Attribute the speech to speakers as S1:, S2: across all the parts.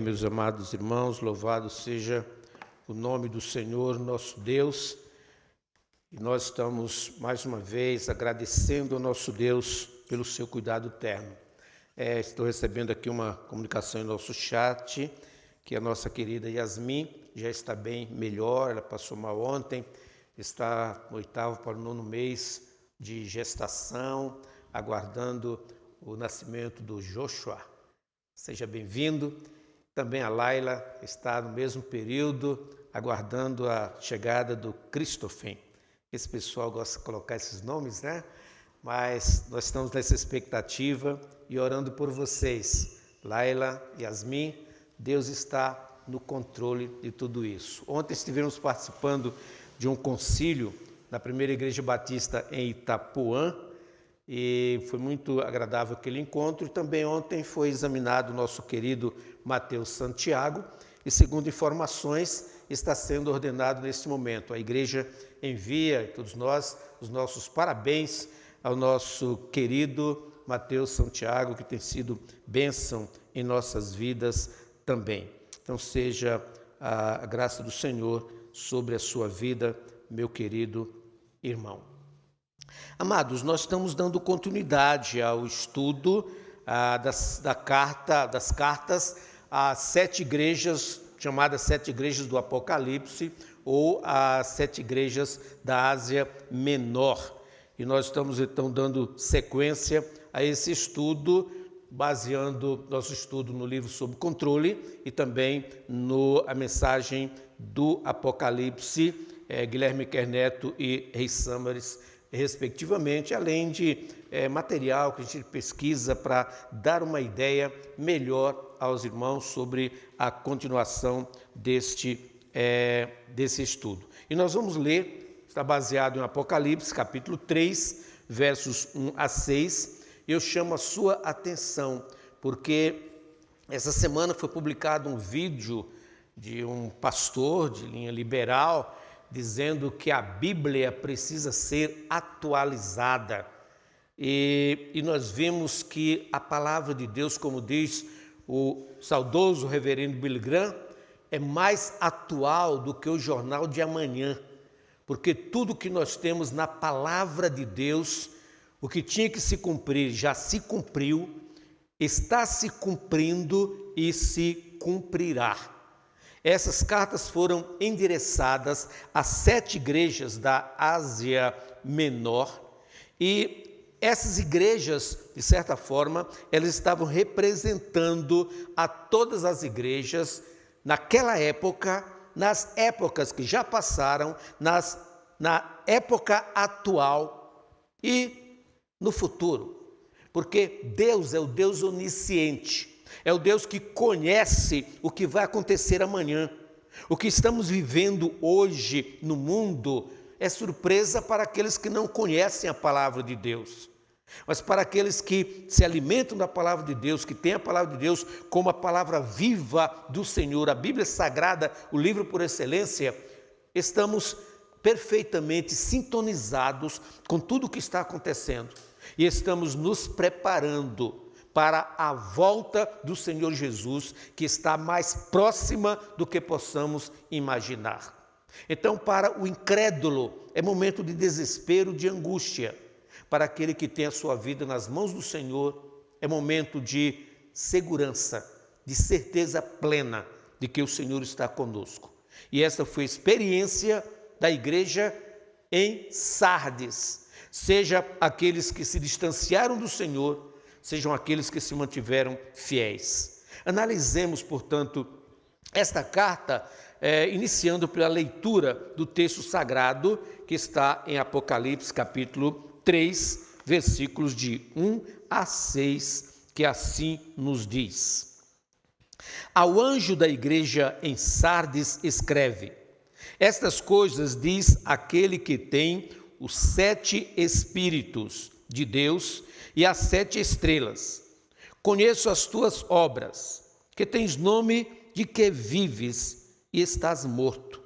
S1: Meus amados irmãos, louvado seja o nome do Senhor, nosso Deus. E nós estamos, mais uma vez, agradecendo ao nosso Deus pelo seu cuidado terno. Estou recebendo aqui uma comunicação em nosso chat, que a nossa querida Yasmin já está bem melhor, ela passou mal ontem, está no 8º para o 9º mês de gestação, aguardando o nascimento do Joshua. Seja bem-vindo. Também a Laila está no mesmo período, aguardando a chegada do Christopher. Esse pessoal gosta de colocar esses nomes, né? Mas nós estamos nessa expectativa e orando por vocês. Laila, Yasmin, Deus está no controle de tudo isso. Ontem estivemos participando de um concílio na Primeira Igreja Batista em Itapuã, e foi muito agradável aquele encontro. E também ontem foi examinado o nosso querido Mateus Santiago e, segundo informações, está sendo ordenado neste momento. A igreja envia, todos nós, os nossos parabéns ao nosso querido Mateus Santiago, que tem sido bênção em nossas vidas também. Então seja a graça do Senhor sobre a sua vida, meu querido irmão. Amados, nós estamos dando continuidade ao estudo das cartas às 7 igrejas, chamadas 7 igrejas do Apocalipse, ou as 7 igrejas da Ásia Menor. E nós estamos então dando sequência a esse estudo, baseando nosso estudo no livro Sob Controle e também a mensagem do Apocalipse, Guilherme Kerneto e Rei Samares, respectivamente, além de material que a gente pesquisa para dar uma ideia melhor aos irmãos sobre a continuação desse estudo. E nós vamos ler, está baseado em Apocalipse, capítulo 3, versos 1 a 6. Eu chamo a sua atenção, porque essa semana foi publicado um vídeo de um pastor de linha liberal, dizendo que a Bíblia precisa ser atualizada. E nós vimos que a palavra de Deus, como diz o saudoso reverendo Billy Graham, é mais atual do que o jornal de amanhã, porque tudo que nós temos na palavra de Deus, o que tinha que se cumprir já se cumpriu, está se cumprindo e se cumprirá. Essas cartas foram endereçadas às 7 igrejas da Ásia Menor, e essas igrejas, de certa forma, elas estavam representando a todas as igrejas naquela época, nas épocas que já passaram, na época atual e no futuro. Porque Deus é o Deus onisciente. É o Deus que conhece o que vai acontecer amanhã. O que estamos vivendo hoje no mundo é surpresa para aqueles que não conhecem a palavra de Deus. Mas para aqueles que se alimentam da palavra de Deus, que têm a palavra de Deus como a palavra viva do Senhor, a Bíblia Sagrada, o livro por excelência, estamos perfeitamente sintonizados com tudo o que está acontecendo. E estamos nos preparando para a volta do Senhor Jesus, que está mais próxima do que possamos imaginar. Então, para o incrédulo, é momento de desespero, de angústia. Para aquele que tem a sua vida nas mãos do Senhor, é momento de segurança, de certeza plena de que o Senhor está conosco. E essa foi a experiência da igreja em Sardes. Seja aqueles que se distanciaram do Senhor, sejam aqueles que se mantiveram fiéis. Analisemos, portanto, esta carta, iniciando pela leitura do texto sagrado, que está em Apocalipse, capítulo 3, versículos de 1 a 6, que assim nos diz. Ao anjo da igreja em Sardes escreve: estas coisas diz aquele que tem os 7 Espíritos de Deus e as 7 estrelas. Conheço as tuas obras, que tens nome de que vives e estás morto.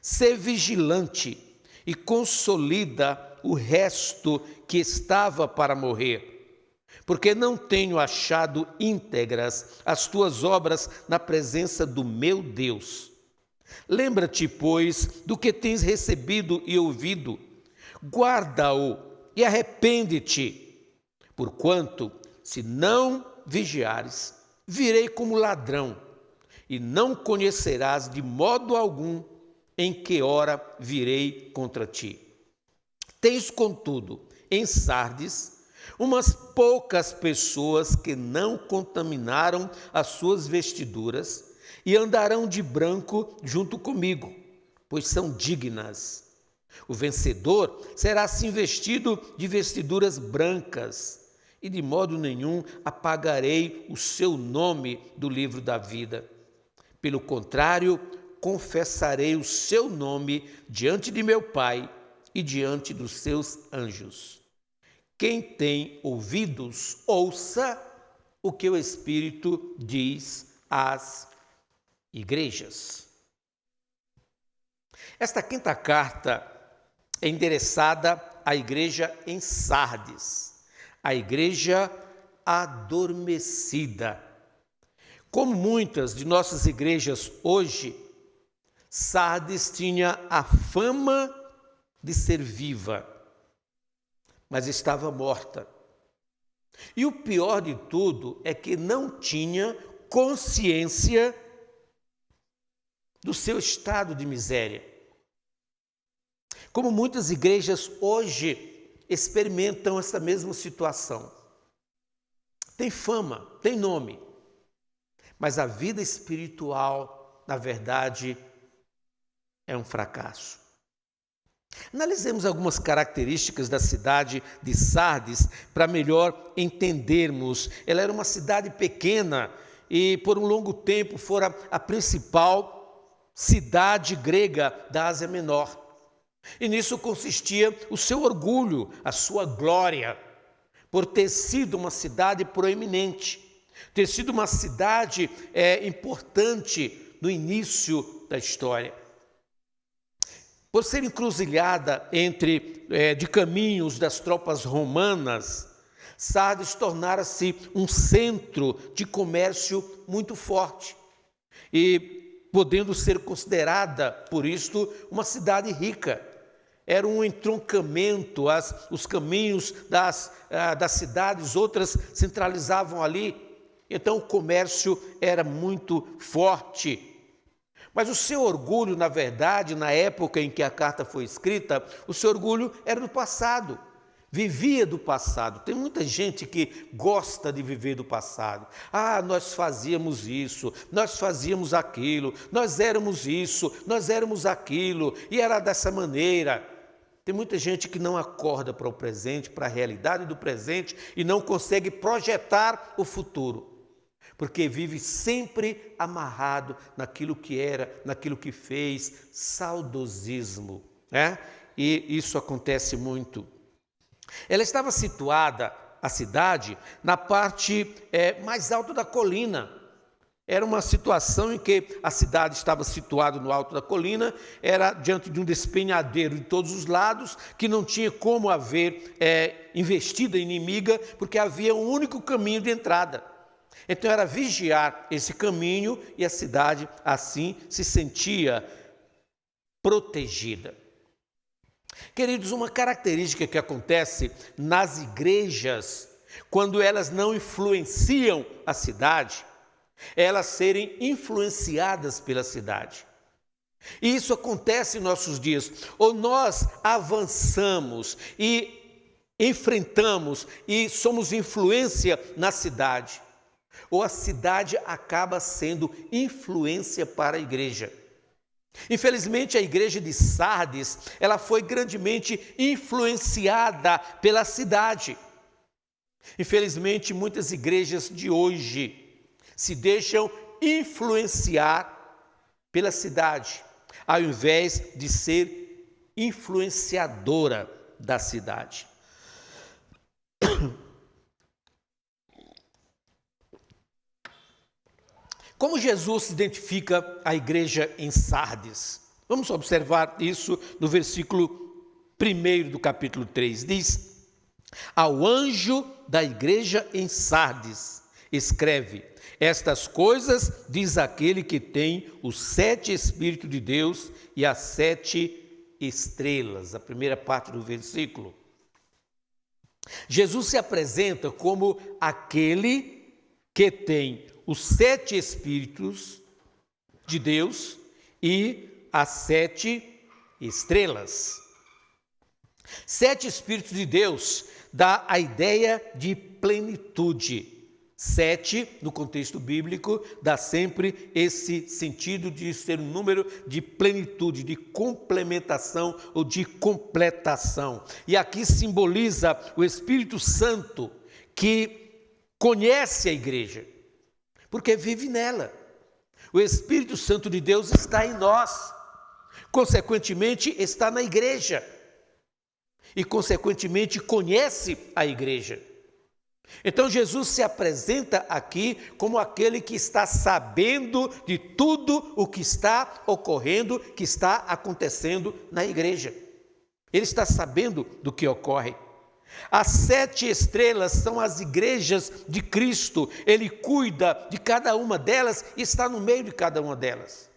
S1: Sê vigilante e consolida o resto que estava para morrer, porque não tenho achado íntegras as tuas obras na presença do meu Deus. Lembra-te, pois, do que tens recebido e ouvido, guarda-o e arrepende-te, porquanto, se não vigiares, virei como ladrão, e não conhecerás de modo algum em que hora virei contra ti. Tens, contudo, em Sardes, umas poucas pessoas que não contaminaram as suas vestiduras e andarão de branco junto comigo, pois são dignas. O vencedor será assim vestido de vestiduras brancas, e de modo nenhum apagarei o seu nome do livro da vida. Pelo contrário, confessarei o seu nome diante de meu Pai e diante dos seus anjos. Quem tem ouvidos, ouça o que o Espírito diz às igrejas. Esta quinta carta é endereçada à igreja em Sardes, a igreja adormecida. Como muitas de nossas igrejas hoje, Sardes tinha a fama de ser viva, mas estava morta. E o pior de tudo é que não tinha consciência do seu estado de miséria. Como muitas igrejas hoje experimentam essa mesma situação. Tem fama, tem nome, mas a vida espiritual, na verdade, é um fracasso. Analisemos algumas características da cidade de Sardes para melhor entendermos. Ela era uma cidade pequena e por um longo tempo fora a principal cidade grega da Ásia Menor. E nisso consistia o seu orgulho, a sua glória, por ter sido uma cidade proeminente, ter sido uma cidade importante no início da história. Por ser encruzilhada de caminhos das tropas romanas, Sardes tornara-se um centro de comércio muito forte e podendo ser considerada, por isto, uma cidade rica. Era um entroncamento, os caminhos das cidades, outras centralizavam ali, então o comércio era muito forte. Mas o seu orgulho, na verdade, na época em que a carta foi escrita, o seu orgulho era do passado, vivia do passado. Tem muita gente que gosta de viver do passado. Ah, nós fazíamos isso, nós fazíamos aquilo, nós éramos isso, nós éramos aquilo, e era dessa maneira. Tem muita gente que não acorda para o presente, para a realidade do presente e não consegue projetar o futuro. Porque vive sempre amarrado naquilo que era, naquilo que fez, saudosismo, né? E isso acontece muito. Ela estava situada, a cidade, na parte mais alta da colina. Era uma situação em que a cidade estava situada no alto da colina, era diante de um despenhadeiro de todos os lados, que não tinha como haver investida inimiga, porque havia um único caminho de entrada. Então era vigiar esse caminho e a cidade assim se sentia protegida. Queridos, uma característica que acontece nas igrejas, quando elas não influenciam a cidade, é elas serem influenciadas pela cidade. E isso acontece em nossos dias. Ou nós avançamos e enfrentamos e somos influência na cidade, ou a cidade acaba sendo influência para a igreja. Infelizmente, a igreja de Sardes, ela foi grandemente influenciada pela cidade. Infelizmente, muitas igrejas de hoje se deixam influenciar pela cidade, ao invés de ser influenciadora da cidade. Como Jesus identifica a igreja em Sardes? Vamos observar isso no versículo 1 do capítulo 3. Diz: Ao anjo da igreja em Sardes, escreve: estas coisas diz aquele que tem os 7 Espíritos de Deus e as 7 estrelas. A primeira parte do versículo. Jesus se apresenta como aquele que tem os 7 Espíritos de Deus e as 7 estrelas. 7 Espíritos de Deus dá a ideia de plenitude. 7, no contexto bíblico, dá sempre esse sentido de ser um número de plenitude, de complementação ou de completação. E aqui simboliza o Espírito Santo que conhece a igreja, porque vive nela. O Espírito Santo de Deus está em nós, consequentemente está na igreja e consequentemente conhece a igreja. Então Jesus se apresenta aqui como aquele que está sabendo de tudo o que está ocorrendo, que está acontecendo na igreja. Ele está sabendo do que ocorre. As 7 estrelas são as igrejas de Cristo. Ele cuida de cada uma delas e está no meio de cada uma delas.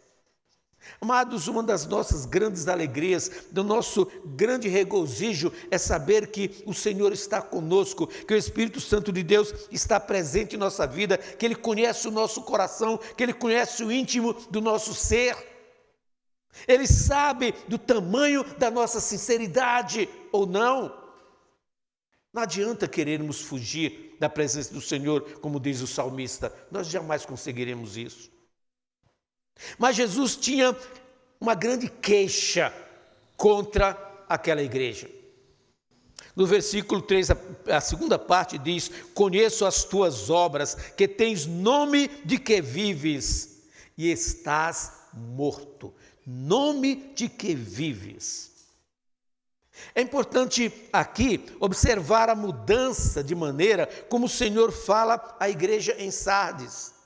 S1: Amados, uma das nossas grandes alegrias, do nosso grande regozijo é saber que o Senhor está conosco, que o Espírito Santo de Deus está presente em nossa vida, que Ele conhece o nosso coração, que Ele conhece o íntimo do nosso ser. Ele sabe do tamanho da nossa sinceridade ou não. Não adianta querermos fugir da presença do Senhor, como diz o salmista, nós jamais conseguiremos isso. Mas Jesus tinha uma grande queixa contra aquela igreja. No versículo 3, a segunda parte diz: conheço as tuas obras, que tens nome de que vives e estás morto. Nome de que vives. É importante aqui observar a mudança de maneira como o Senhor fala à igreja em Sardes.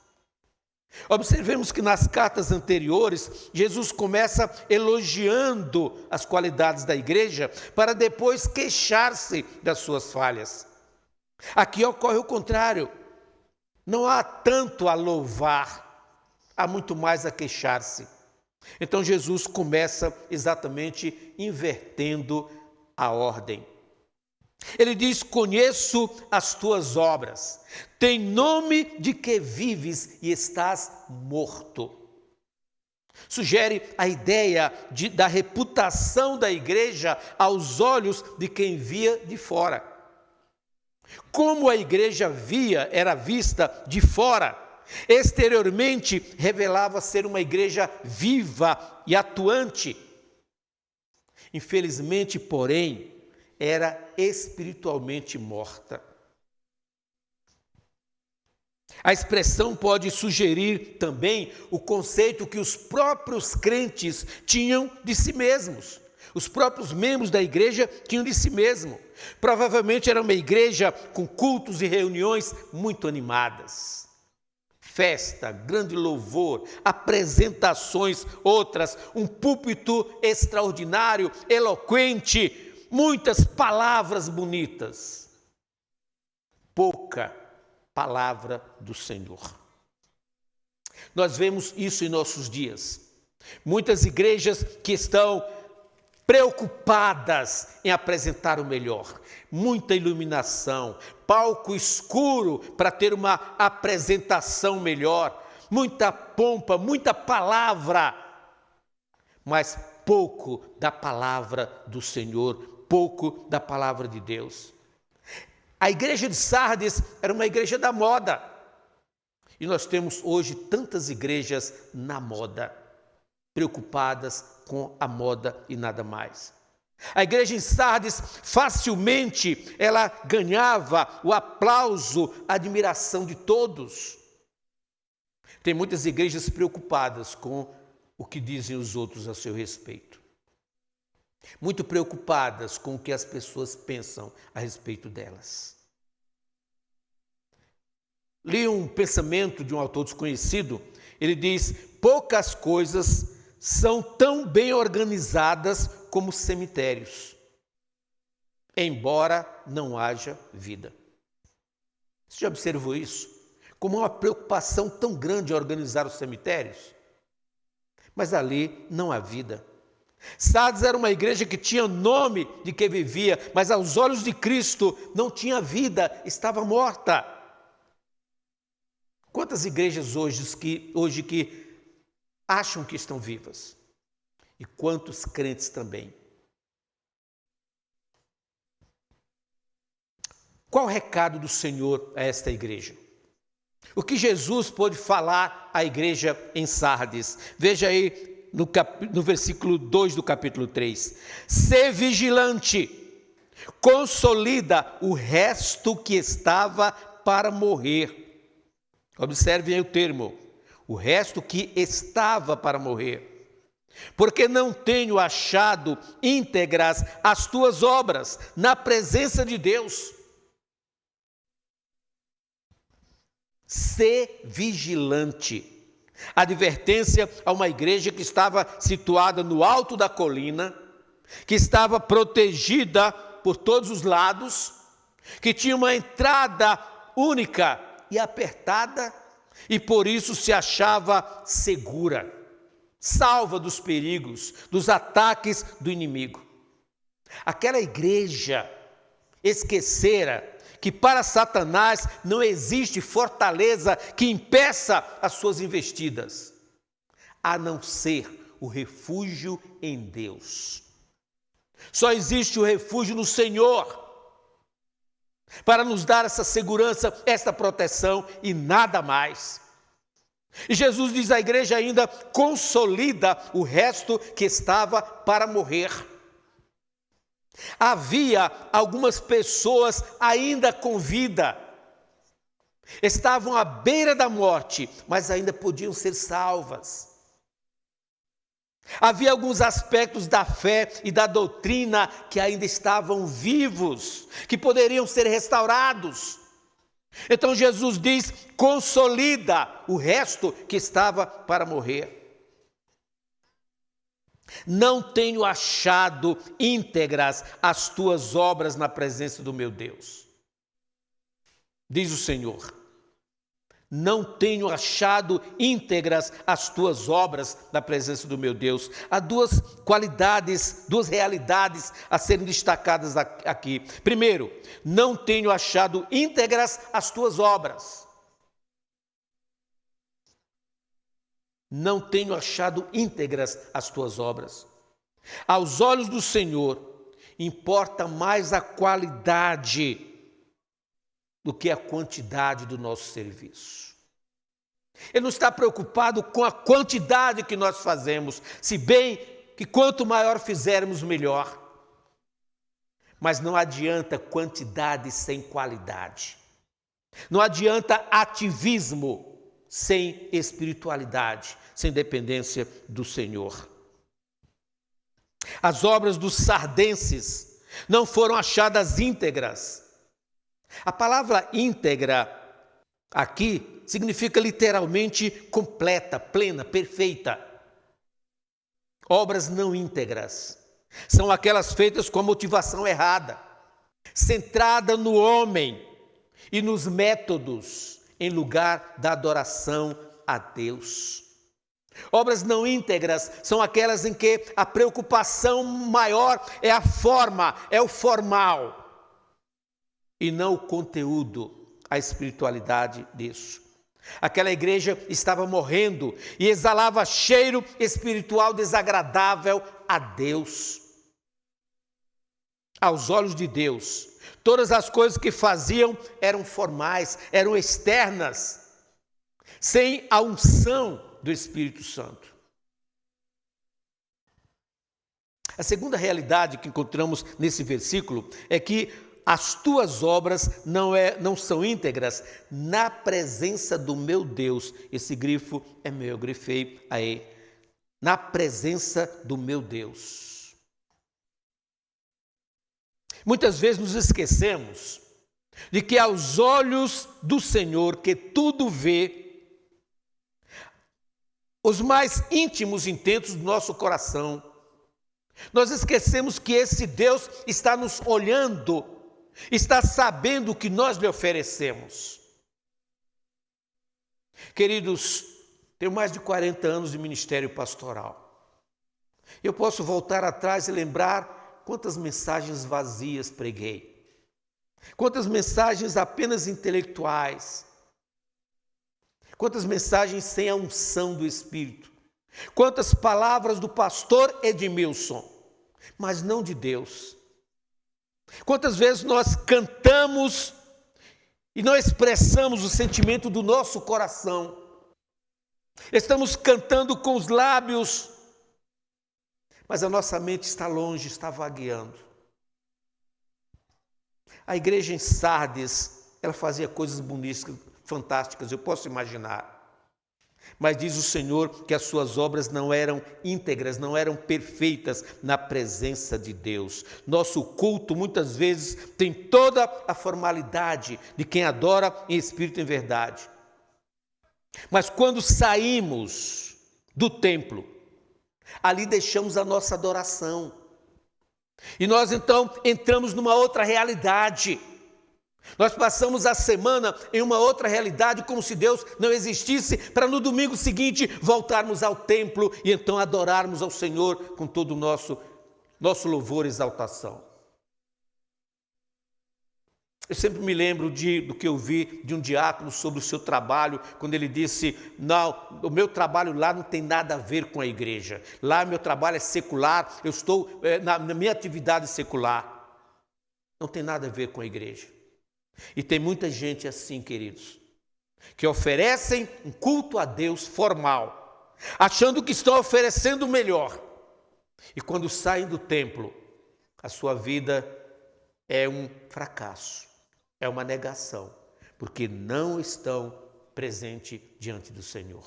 S1: Observemos que nas cartas anteriores, Jesus começa elogiando as qualidades da igreja para depois queixar-se das suas falhas. Aqui ocorre o contrário. Não há tanto a louvar, há muito mais a queixar-se. Então Jesus começa exatamente invertendo a ordem. Ele diz: conheço as tuas obras, tem nome de que vives e estás morto. Sugere a ideia da reputação da igreja aos olhos de quem via de fora. Como a igreja era vista de fora, exteriormente revelava ser uma igreja viva e atuante. Infelizmente, porém, era espiritualmente morta. A expressão pode sugerir também o conceito que os próprios crentes tinham de si mesmos. Os próprios membros da igreja tinham de si mesmo. Provavelmente era uma igreja com cultos e reuniões muito animadas. Festa, grande louvor, apresentações, outras, um púlpito extraordinário, eloquente, muitas palavras bonitas, pouca palavra do Senhor. Nós vemos isso em nossos dias. Muitas igrejas que estão preocupadas em apresentar o melhor, muita iluminação, palco escuro para ter uma apresentação melhor, muita pompa, muita palavra, mas pouco da palavra do Senhor, pouco da palavra de Deus. A igreja de Sardes era uma igreja da moda. E nós temos hoje tantas igrejas na moda, preocupadas com a moda e nada mais. A igreja em Sardes, facilmente, ela ganhava o aplauso, a admiração de todos. Tem muitas igrejas preocupadas com o que dizem os outros a seu respeito. Muito preocupadas com o que as pessoas pensam a respeito delas. Li um pensamento de um autor desconhecido. Ele diz: poucas coisas são tão bem organizadas como cemitérios. embora não haja vida. Você já observou isso? Como uma preocupação tão grande em organizar os cemitérios? Mas ali não há vida. Sardes era uma igreja que tinha nome de que vivia, mas aos olhos de Cristo não tinha vida, estava morta. Quantas igrejas hoje que acham que estão vivas? E quantos crentes também? Qual o recado do Senhor a esta igreja? O que Jesus pôde falar à igreja em Sardes? Veja aí no versículo 2 do capítulo 3. Sê vigilante, consolida o resto que estava para morrer. Observe aí o termo, o resto que estava para morrer. Porque não tenho achado íntegras as tuas obras na presença de Deus. Sê vigilante. Advertência a uma igreja que estava situada no alto da colina, que estava protegida por todos os lados, que tinha uma entrada única e apertada, e por isso se achava segura, salva dos perigos, dos ataques do inimigo. Aquela igreja esquecera que para Satanás não existe fortaleza que impeça as suas investidas, a não ser o refúgio em Deus. Só existe o refúgio no Senhor para nos dar essa segurança, esta proteção e nada mais. E Jesus diz à igreja ainda, consolida o resto que estava para morrer. Havia algumas pessoas ainda com vida, estavam à beira da morte, mas ainda podiam ser salvas. Havia alguns aspectos da fé e da doutrina que ainda estavam vivos, que poderiam ser restaurados. Então Jesus diz, consolida o resto que estava para morrer. Não tenho achado íntegras as tuas obras na presença do meu Deus. Diz o Senhor, não tenho achado íntegras as tuas obras na presença do meu Deus. Há duas qualidades, duas realidades a serem destacadas aqui. Primeiro, não tenho achado íntegras as tuas obras. Não tenho achado íntegras as tuas obras. Aos olhos do Senhor, importa mais a qualidade do que a quantidade do nosso serviço. Ele não está preocupado com a quantidade que nós fazemos, se bem que quanto maior fizermos, melhor. Mas não adianta quantidade sem qualidade. Não adianta ativismo sem espiritualidade, sem dependência do Senhor. As obras dos sardenses não foram achadas íntegras. A palavra íntegra aqui significa literalmente completa, plena, perfeita. Obras não íntegras são aquelas feitas com a motivação errada, centrada no homem e nos métodos, em lugar da adoração a Deus. Obras não íntegras são aquelas em que a preocupação maior é a forma, é o formal, e não o conteúdo, a espiritualidade disso. Aquela igreja estava morrendo e exalava cheiro espiritual desagradável a Deus. Aos olhos de Deus, todas as coisas que faziam eram formais, eram externas, sem a unção do Espírito Santo. A segunda realidade que encontramos nesse versículo é que as tuas obras não são íntegras na presença do meu Deus. Esse grifo é meu, eu grifei aí. Na presença do meu Deus. Muitas vezes nos esquecemos de que aos olhos do Senhor, que tudo vê, os mais íntimos intentos do nosso coração, Nós esquecemos que esse Deus está nos olhando, está sabendo o que nós lhe oferecemos. Queridos, tenho mais de 40 anos de ministério pastoral. Eu posso voltar atrás e lembrar quantas mensagens vazias preguei, quantas mensagens apenas intelectuais, quantas mensagens sem a unção do Espírito, quantas palavras do pastor Edmilson, mas não de Deus. Quantas vezes nós cantamos e não expressamos o sentimento do nosso coração. Estamos cantando com os lábios, mas a nossa mente está longe, está vagueando. A igreja em Sardes, ela fazia coisas bonitas, fantásticas, eu posso imaginar. Mas diz o Senhor que as suas obras não eram íntegras, não eram perfeitas na presença de Deus. Nosso culto muitas vezes tem toda a formalidade de quem adora em espírito e em verdade. Mas quando saímos do templo, ali deixamos a nossa adoração. E nós então entramos numa outra realidade. Nós passamos a semana em uma outra realidade, como se Deus não existisse, para no domingo seguinte voltarmos ao templo e então adorarmos ao Senhor com todo o nosso louvor e exaltação. Eu sempre me lembro do que eu vi de um diácono sobre o seu trabalho, quando ele disse: não, o meu trabalho lá não tem nada a ver com a igreja, lá meu trabalho é secular, eu estou na minha atividade secular, não tem nada a ver com a igreja. E tem muita gente assim, queridos, que oferecem um culto a Deus formal, achando que estão oferecendo o melhor, e quando saem do templo, a sua vida é um fracasso, é uma negação, porque não estão presentes diante do Senhor.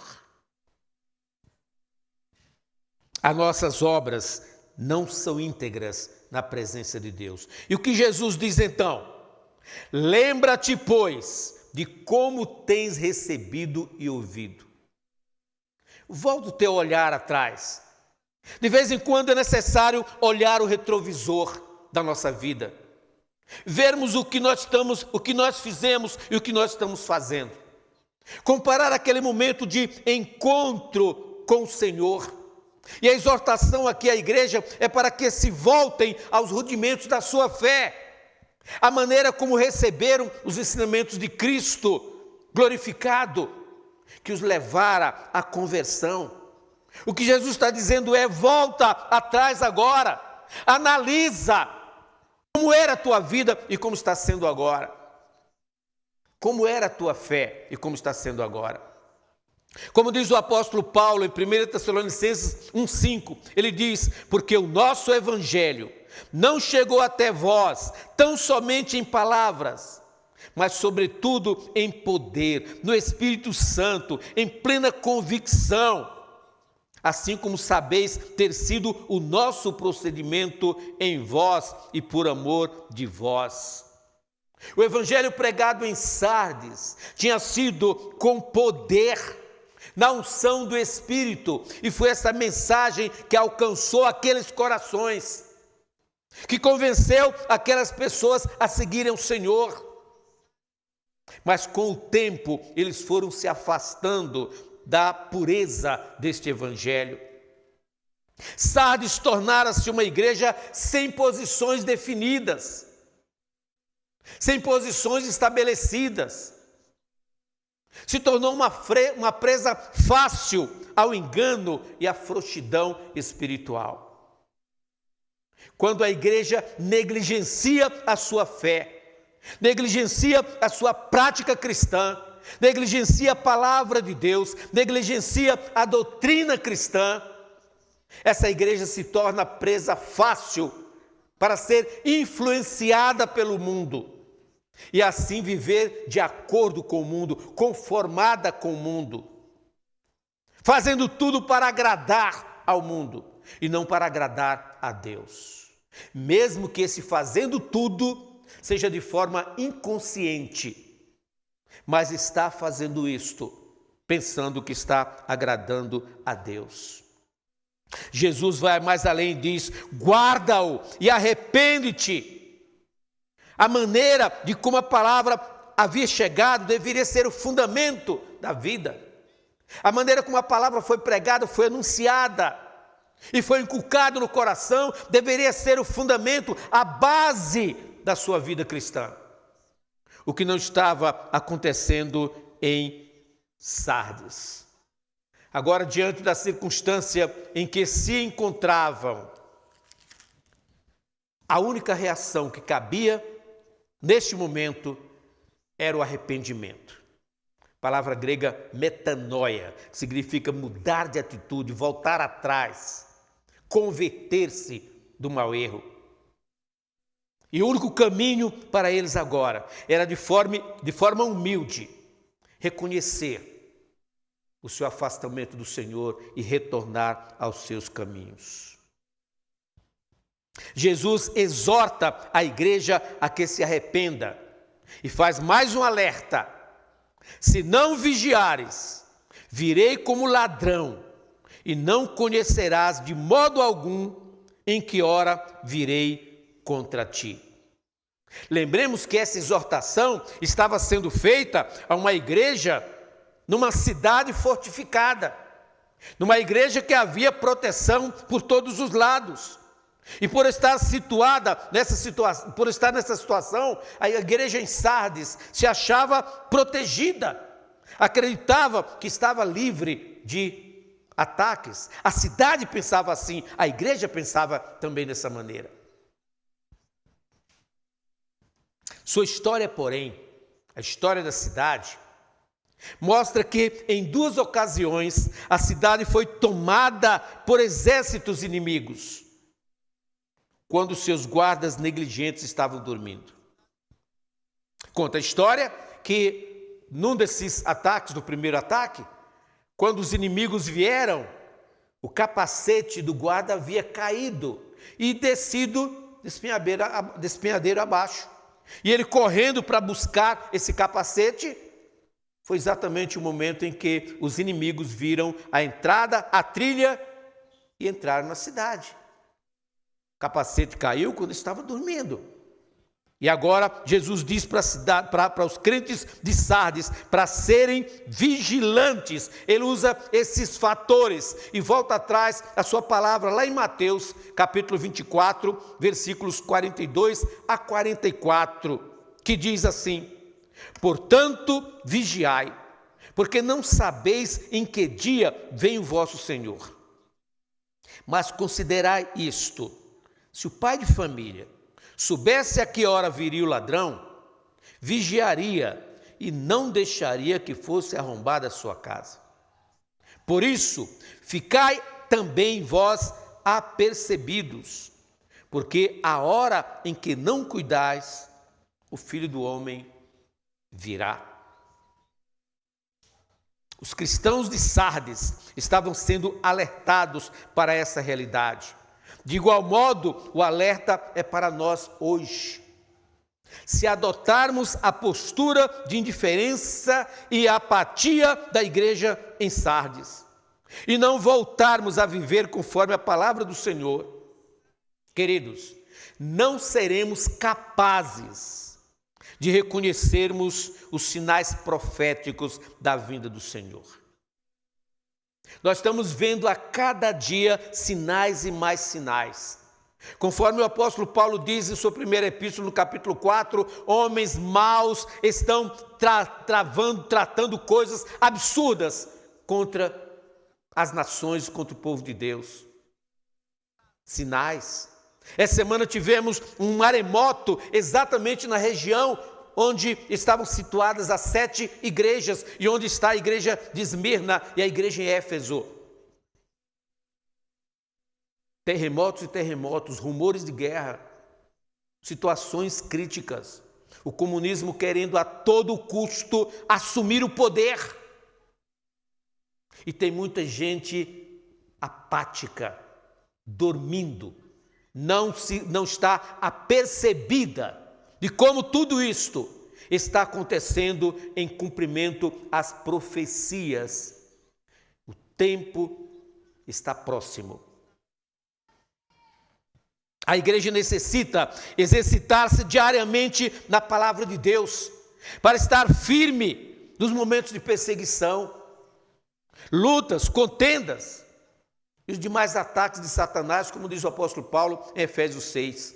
S1: As nossas obras não são íntegras na presença de Deus. E o que Jesus diz então? Lembra-te, pois, de como tens recebido e ouvido. Volta o teu olhar atrás. De vez em quando é necessário olhar o retrovisor da nossa vida. Vermos o que nós fizemos e o que nós estamos fazendo. Comparar aquele momento de encontro com o Senhor. E a exortação aqui à igreja é para que se voltem aos rudimentos da sua fé. A maneira como receberam os ensinamentos de Cristo glorificado, que os levara à conversão. O que Jesus está dizendo é: volta atrás agora, analisa como era a tua vida e como está sendo agora. Como era a tua fé e como está sendo agora. Como diz o apóstolo Paulo em 1 Tessalonicenses 1,5, ele diz: porque o nosso evangelho não chegou até vós tão somente em palavras, mas sobretudo em poder, no Espírito Santo, em plena convicção, assim como sabeis ter sido o nosso procedimento em vós e por amor de vós. O evangelho pregado em Sardes tinha sido com poder, na unção do Espírito, e foi essa mensagem que alcançou aqueles corações, que convenceu aquelas pessoas a seguirem o Senhor. Mas com o tempo eles foram se afastando da pureza deste evangelho. Sardes tornara-se uma igreja sem posições definidas, sem posições estabelecidas. Se tornou uma presa fácil ao engano e à frouxidão espiritual. Quando a igreja negligencia a sua fé, negligencia a sua prática cristã, negligencia a palavra de Deus, negligencia a doutrina cristã, essa igreja se torna presa fácil para ser influenciada pelo mundo e assim viver de acordo com o mundo, conformada com o mundo, fazendo tudo para agradar ao mundo e não para agradar a Deus. Mesmo que esse fazendo tudo seja de forma inconsciente, mas está fazendo isto pensando que está agradando a Deus. Jesus vai mais além e diz: guarda-o e arrepende-te. A maneira de como a palavra havia chegado deveria ser o fundamento da vida. A maneira como a palavra foi pregada, foi anunciada e foi inculcado no coração, deveria ser o fundamento, a base da sua vida cristã. O que não estava acontecendo em Sardes. Agora, diante da circunstância em que se encontravam, a única reação que cabia neste momento era o arrependimento. A palavra grega metanoia, que significa mudar de atitude, voltar atrás, converter-se do mau erro. E o único caminho para eles agora era de forma humilde reconhecer o seu afastamento do Senhor e retornar aos seus caminhos. Jesus exorta a igreja a que se arrependa e faz mais um alerta: se não vigiares, virei como ladrão e não conhecerás de modo algum em que hora virei contra ti. Lembremos que essa exortação estava sendo feita a uma igreja numa cidade fortificada, numa igreja que havia proteção por todos os lados. E por estar situada nessa situação, a igreja em Sardes se achava protegida, acreditava que estava livre de ataques. A cidade pensava assim, a igreja pensava também dessa maneira. Sua história, porém, a história da cidade, mostra que em 2 ocasiões a cidade foi tomada por exércitos inimigos, quando seus guardas negligentes estavam dormindo. Conta a história que num desses ataques, no primeiro ataque, quando os inimigos vieram, o capacete do guarda havia caído e descido despenhadeiro abaixo. E ele correndo para buscar esse capacete, foi exatamente o momento em que os inimigos viram a entrada, a trilha e entraram na cidade. O capacete caiu quando estava dormindo. E agora Jesus diz para os crentes de Sardes para serem vigilantes. Ele usa esses fatores e volta atrás a sua palavra lá em Mateus, capítulo 24, versículos 42 a 44, que diz assim: portanto, vigiai, porque não sabeis em que dia vem o vosso Senhor. Mas considerai isto: se o pai de família soubesse a que hora viria o ladrão, vigiaria e não deixaria que fosse arrombada a sua casa. Por isso, ficai também vós apercebidos, porque a hora em que não cuidais, o Filho do Homem virá. Os cristãos de Sardes estavam sendo alertados para essa realidade. De igual modo, o alerta é para nós hoje. Se adotarmos a postura de indiferença e apatia da igreja em Sardes, e não voltarmos a viver conforme a palavra do Senhor, queridos, não seremos capazes de reconhecermos os sinais proféticos da vinda do Senhor. Nós estamos vendo a cada dia sinais e mais sinais. Conforme o apóstolo Paulo diz em sua primeira epístola, no capítulo 4, homens maus estão tratando coisas absurdas contra as nações, contra o povo de Deus. Sinais. Essa semana tivemos um maremoto exatamente na região onde estavam situadas as 7 igrejas e onde está a igreja de Esmirna e a igreja em Éfeso. Terremotos e terremotos, rumores de guerra, situações críticas, o comunismo querendo a todo custo assumir o poder. E tem muita gente apática, dormindo, não está apercebida de como tudo isto está acontecendo em cumprimento às profecias. O tempo está próximo A igreja necessita exercitar-se diariamente na palavra de Deus, para estar firme nos momentos de perseguição, lutas, contendas e os demais ataques de Satanás, como diz o apóstolo Paulo em Efésios 6.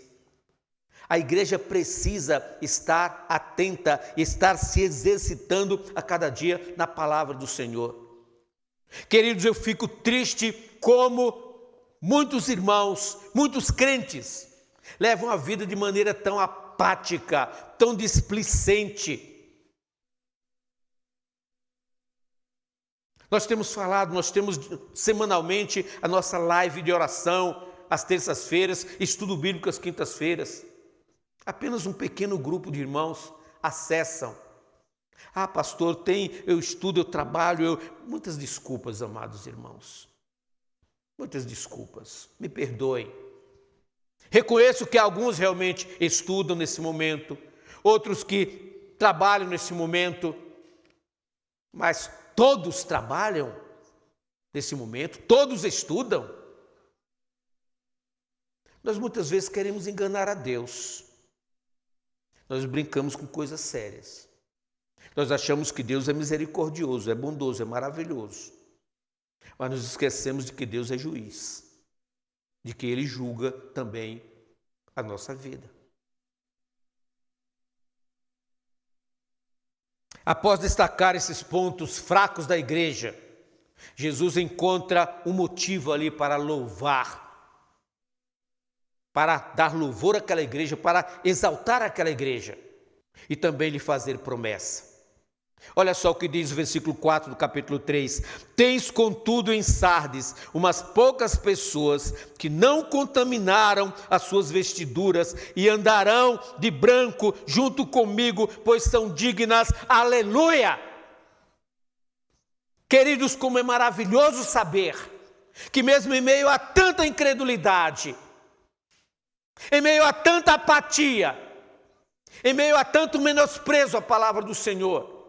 S1: A igreja precisa estar atenta, estar se exercitando a cada dia na palavra do Senhor. Queridos, eu fico triste como muitos irmãos, muitos crentes, levam a vida de maneira tão apática, tão displicente. Nós temos semanalmente a nossa live de oração, às terças-feiras, estudo bíblico às quintas-feiras. Apenas um pequeno grupo de irmãos acessam. Ah, pastor, eu estudo, eu trabalho, Muitas desculpas, amados irmãos. Muitas desculpas. Me perdoem. Reconheço que alguns realmente estudam nesse momento, outros que trabalham nesse momento, mas todos trabalham nesse momento, todos estudam. Nós muitas vezes queremos enganar a Deus. Nós brincamos com coisas sérias. Nós achamos que Deus é misericordioso, é bondoso, é maravilhoso. Mas nos esquecemos de que Deus é juiz, de que Ele julga também a nossa vida. Após destacar esses pontos fracos da igreja, Jesus encontra um motivo ali para louvar, para dar louvor àquela igreja, para exaltar aquela igreja e também lhe fazer promessa. Olha só o que diz o versículo 4 do capítulo 3. Tens, contudo, em Sardes umas poucas pessoas que não contaminaram as suas vestiduras e andarão de branco junto comigo, pois são dignas. Aleluia! Queridos, como é maravilhoso saber que mesmo em meio a tanta incredulidade, em meio a tanta apatia, em meio a tanto menosprezo à palavra do Senhor,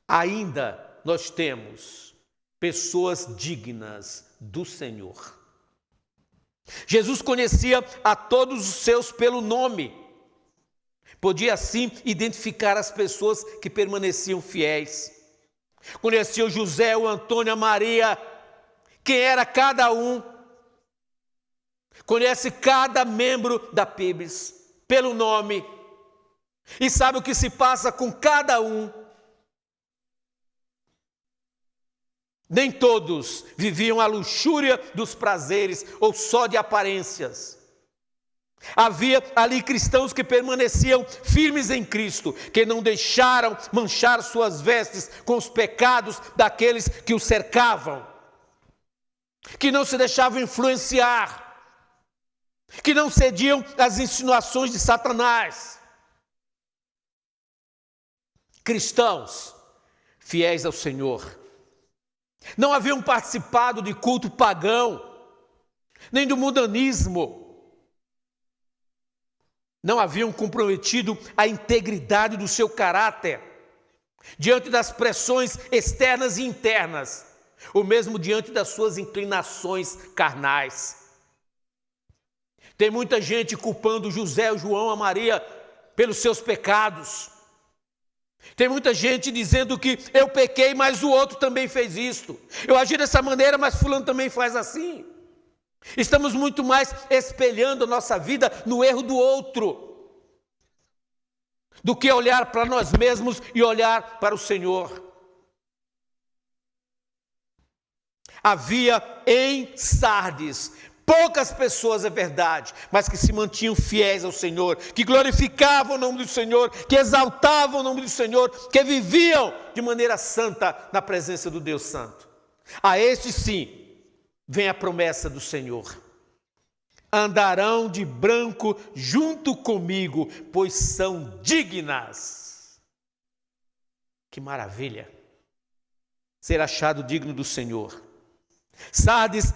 S1: ainda nós temos pessoas dignas do Senhor. Jesus conhecia a todos os seus pelo nome. Podia assim identificar as pessoas que permaneciam fiéis. Conhecia o José, o Antônio, a Maria, quem era cada um. Conhece cada membro da PIBS pelo nome. E sabe o que se passa com cada um. Nem todos viviam a luxúria dos prazeres ou só de aparências. Havia ali cristãos que permaneciam firmes em Cristo, que não deixaram manchar suas vestes com os pecados daqueles que os cercavam, que não se deixavam influenciar, que não cediam às insinuações de Satanás. Cristãos fiéis ao Senhor. Não haviam participado de culto pagão, nem do mundanismo. Não haviam comprometido a integridade do seu caráter diante das pressões externas e internas, ou mesmo diante das suas inclinações carnais. Tem muita gente culpando José, o João, a Maria pelos seus pecados. Tem muita gente dizendo que eu pequei, mas o outro também fez isto. Eu agi dessa maneira, mas fulano também faz assim. Estamos muito mais espelhando a nossa vida no erro do outro, do que olhar para nós mesmos e olhar para o Senhor. Havia em Sardes poucas pessoas, é verdade, mas que se mantinham fiéis ao Senhor, que glorificavam o nome do Senhor, que exaltavam o nome do Senhor, que viviam de maneira santa na presença do Deus Santo. A estes sim, vem a promessa do Senhor. Andarão de branco junto comigo, pois são dignas. Que maravilha! Ser achado digno do Senhor. Sardes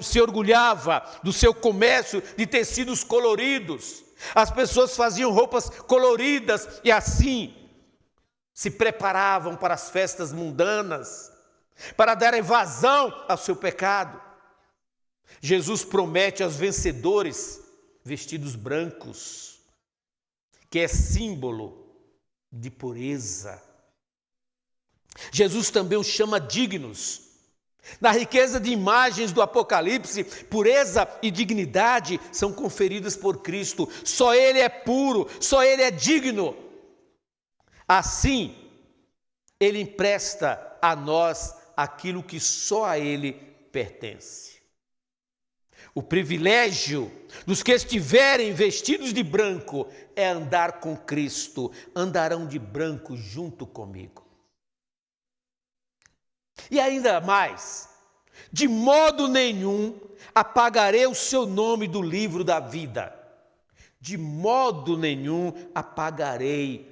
S1: se orgulhava do seu comércio de tecidos coloridos. As pessoas faziam roupas coloridas e assim se preparavam para as festas mundanas, para dar evasão ao seu pecado. Jesus promete aos vencedores vestidos brancos, que é símbolo de pureza. Jesus também os chama dignos. Na riqueza de imagens do Apocalipse, pureza e dignidade são conferidas por Cristo. Só Ele é puro, só Ele é digno. Assim, Ele empresta a nós aquilo que só a Ele pertence. O privilégio dos que estiverem vestidos de branco é andar com Cristo. Andarão de branco junto comigo. E ainda mais, de modo nenhum apagarei o seu nome do livro da vida. De modo nenhum apagarei.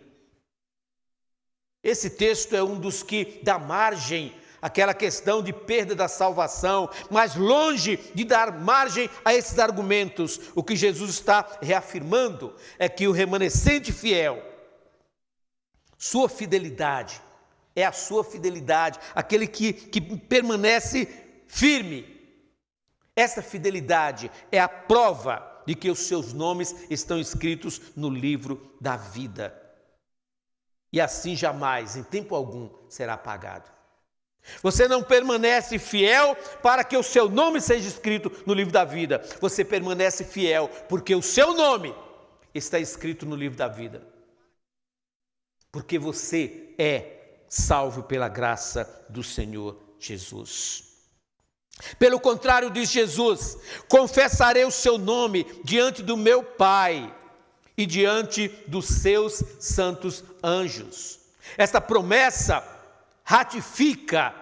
S1: Esse texto é um dos que dá margem àquela questão de perda da salvação, mas longe de dar margem a esses argumentos, o que Jesus está reafirmando é que o remanescente fiel, sua fidelidade, é a sua fidelidade, aquele que permanece firme. Essa fidelidade é a prova de que os seus nomes estão escritos no livro da vida. E assim jamais, em tempo algum, será apagado. Você não permanece fiel para que o seu nome seja escrito no livro da vida. Você permanece fiel porque o seu nome está escrito no livro da vida. Porque você é salvo pela graça do Senhor Jesus. Pelo contrário, diz Jesus, confessarei o seu nome diante do meu Pai e diante dos seus santos anjos. Esta promessa ratifica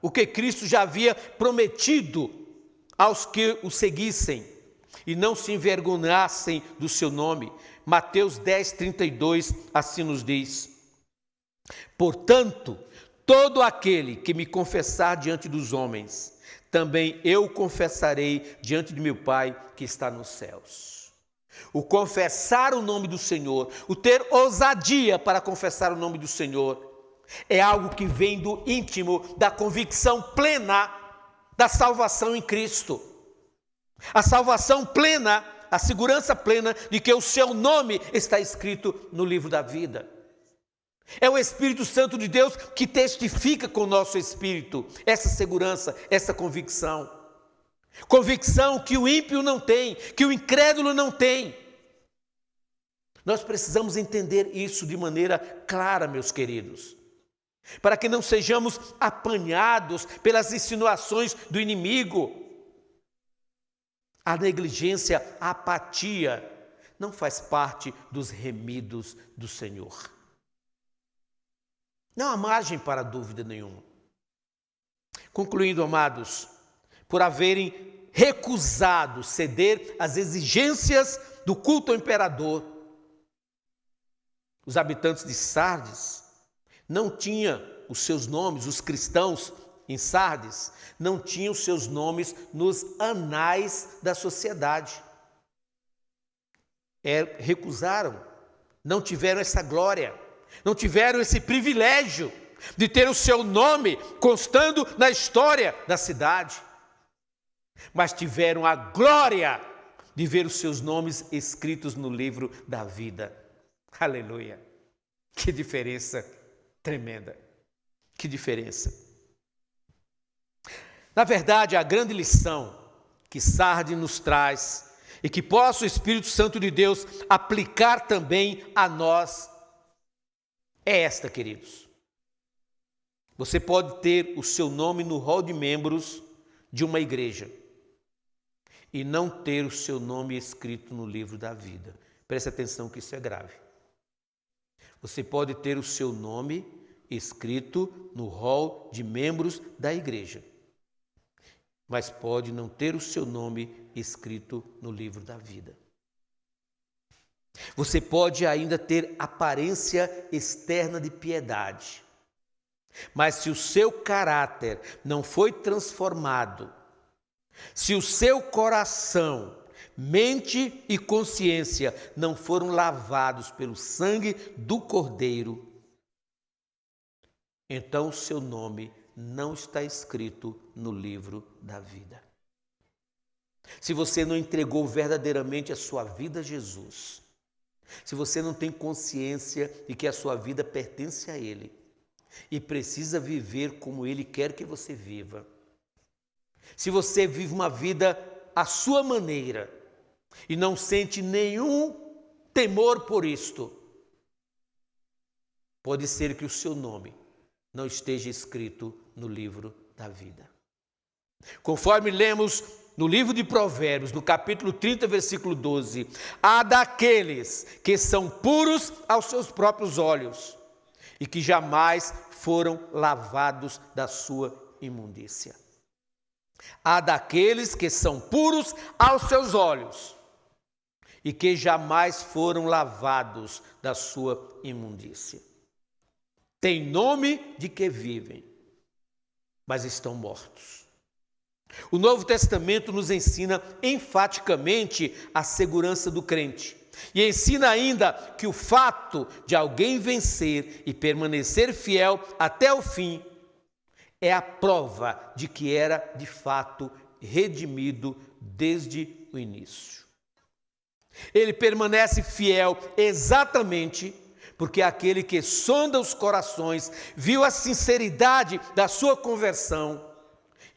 S1: o que Cristo já havia prometido aos que o seguissem e não se envergonhassem do seu nome. Mateus 10, 32, assim nos diz: portanto, todo aquele que me confessar diante dos homens, também eu confessarei diante de meu Pai que está nos céus. O confessar o nome do Senhor, o ter ousadia para confessar o nome do Senhor, é algo que vem do íntimo, da convicção plena da salvação em Cristo. A salvação plena, a segurança plena de que o seu nome está escrito no livro da vida. É o Espírito Santo de Deus que testifica com o nosso espírito essa segurança, essa convicção. Convicção que o ímpio não tem, que o incrédulo não tem. Nós precisamos entender isso de maneira clara, meus queridos, para que não sejamos apanhados pelas insinuações do inimigo. A negligência, a apatia não faz parte dos remidos do Senhor. Não há margem para dúvida nenhuma. Concluindo, amados, por haverem recusado ceder às exigências do culto ao imperador, os habitantes de Sardes não tinham os seus nomes, os cristãos em Sardes não tinham os seus nomes nos anais da sociedade. Recusaram, não tiveram essa glória, não tiveram esse privilégio de ter o seu nome constando na história da cidade, mas tiveram a glória de ver os seus nomes escritos no livro da vida. Aleluia! Que diferença tremenda! Que diferença! Na verdade, a grande lição que Sardes nos traz e que possa o Espírito Santo de Deus aplicar também a nós é esta, queridos. Você pode ter o seu nome no rol de membros de uma igreja e não ter o seu nome escrito no livro da vida. Preste atenção que isso é grave. Você pode ter o seu nome escrito no rol de membros da igreja, mas pode não ter o seu nome escrito no livro da vida. Você pode ainda ter aparência externa de piedade, mas se o seu caráter não foi transformado, se o seu coração, mente e consciência não foram lavados pelo sangue do Cordeiro, então o seu nome não está escrito no livro da vida. se você não entregou verdadeiramente a sua vida a Jesus, se você não tem consciência de que a sua vida pertence a Ele e precisa viver como Ele quer que você viva, se você vive uma vida à sua maneira e não sente nenhum temor por isto, pode ser que o seu nome não esteja escrito no livro da vida. Conforme lemos no livro de Provérbios, no capítulo 30, versículo 12, há daqueles que são puros aos seus próprios olhos e que jamais foram lavados da sua imundícia. Há daqueles que são puros aos seus olhos e que jamais foram lavados da sua imundícia. Tem nome de que vivem, mas estão mortos. O Novo Testamento nos ensina enfaticamente a segurança do crente e ensina ainda que o fato de alguém vencer e permanecer fiel até o fim é a prova de que era de fato redimido desde o início. Ele permanece fiel exatamente porque aquele que sonda os corações viu a sinceridade da sua conversão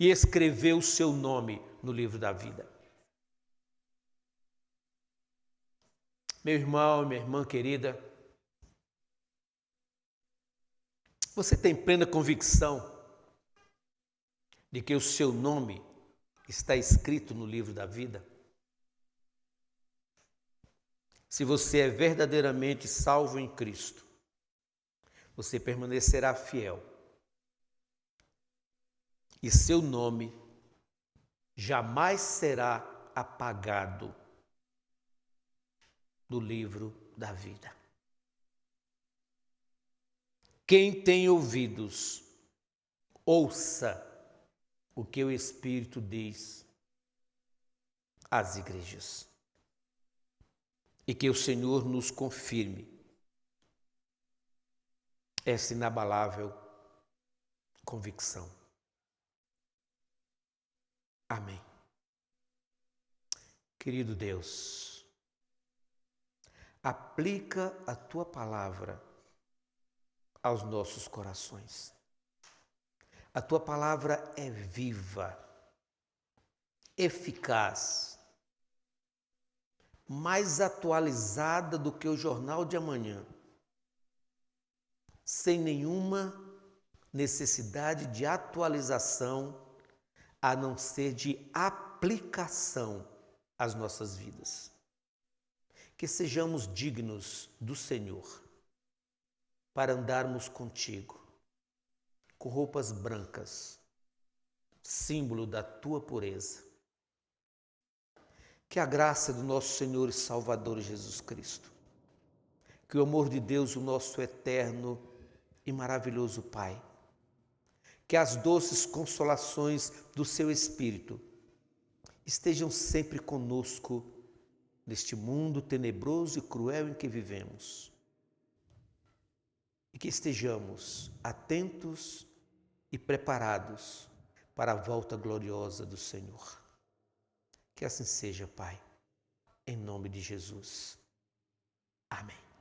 S1: e escreveu o seu nome no livro da vida. Meu irmão, minha irmã querida, você tem plena convicção de que o seu nome está escrito no livro da vida? Se você é verdadeiramente salvo em Cristo, você permanecerá fiel e seu nome jamais será apagado do livro da vida. Quem tem ouvidos, ouça o que o Espírito diz às igrejas. E que o Senhor nos confirme essa inabalável convicção. Amém. Querido Deus, aplica a Tua palavra aos nossos corações. A Tua palavra é viva, eficaz, mais atualizada do que o jornal de amanhã, sem nenhuma necessidade de atualização, a não ser de aplicação às nossas vidas. Que sejamos dignos do Senhor para andarmos contigo, com roupas brancas, símbolo da tua pureza. Que a graça do nosso Senhor e Salvador Jesus Cristo, que o amor de Deus, o nosso eterno e maravilhoso Pai, que as doces consolações do seu Espírito estejam sempre conosco neste mundo tenebroso e cruel em que vivemos. E que estejamos atentos e preparados para a volta gloriosa do Senhor. Que assim seja, Pai, em nome de Jesus. Amém.